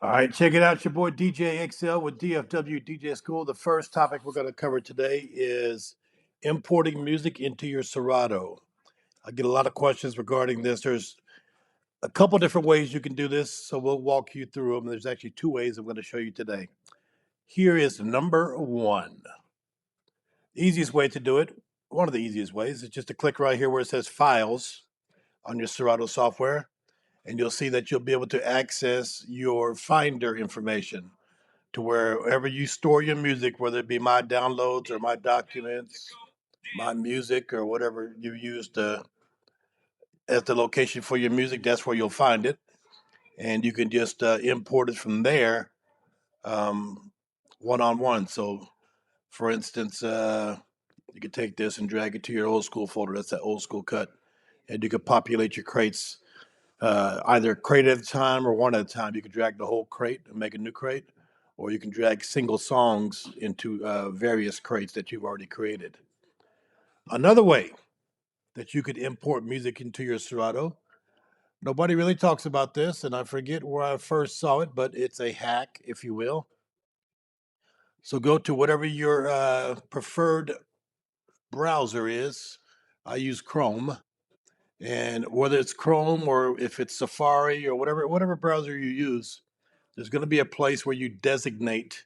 All right, check it out. Your boy DJ XL with DFW DJ School. The first topic we're going to cover today is importing music into your Serato. I get a lot of questions regarding this. There's a couple different ways you can do this, so we'll walk you through them. There's actually two ways I'm going to show you today. Here is number one. Easiest way to do it, one of the easiest ways, is just to click right here where it says Files on your Serato software, and you'll see that you'll be able to access your Finder information to wherever you store your music, whether it be my downloads or my documents, my music, or whatever you use as the location for your music. That's where you'll find it, and you can just import it from there, one on one. So, for instance, you could take this and drag it to your old school folder. That's that old school cut, and you could populate your crates. Either crate at a time or one at a time. You can drag the whole crate and make a new crate, or you can drag single songs into various crates that you've already created. Another way that you could import music into your Serato, nobody really talks about this, and I forget where I first saw it, but it's a hack, if you will. So go to whatever your preferred browser is. I use Chrome, and whether it's Chrome or if it's Safari or whatever browser you use, there's going to be a place where you designate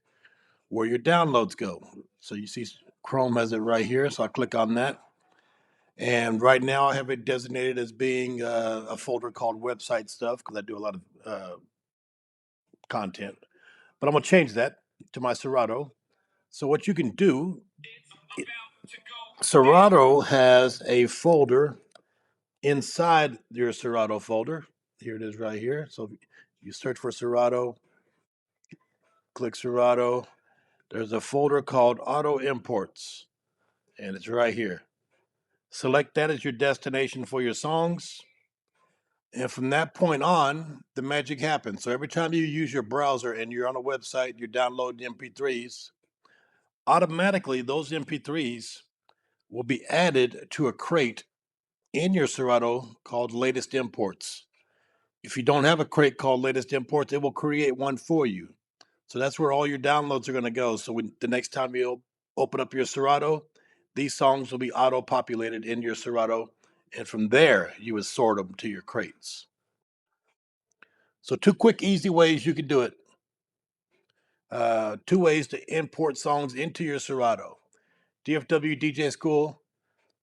where your downloads go. So you see Chrome has it right here. So I click on that. And right now I have it designated as being a folder called website stuff because I do a lot of content. But I'm going to change that to my Serato. So what you can do, Serato has a folder inside your Serato folder. Here it is right here. So you search for Serato, click Serato. There's a folder called Auto Imports, and it's right here. Select that as your destination for your songs. And from that point on, the magic happens. So every time you use your browser and you're on a website, you're downloading MP3s, automatically those MP3s will be added to a crate in your Serato called Latest Imports. If you don't have a crate called Latest Imports, it will create one for you. So that's where all your downloads are going to go. So the next time you open up your Serato, these songs will be auto-populated in your Serato, and from there you would sort them to your crates. So two quick, easy ways you can do it. Two ways to import songs into your Serato. DFW DJ School,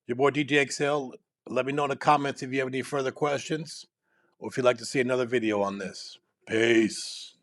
your boy DJ XL. Let me know in the comments if you have any further questions or if you'd like to see another video on this. Peace.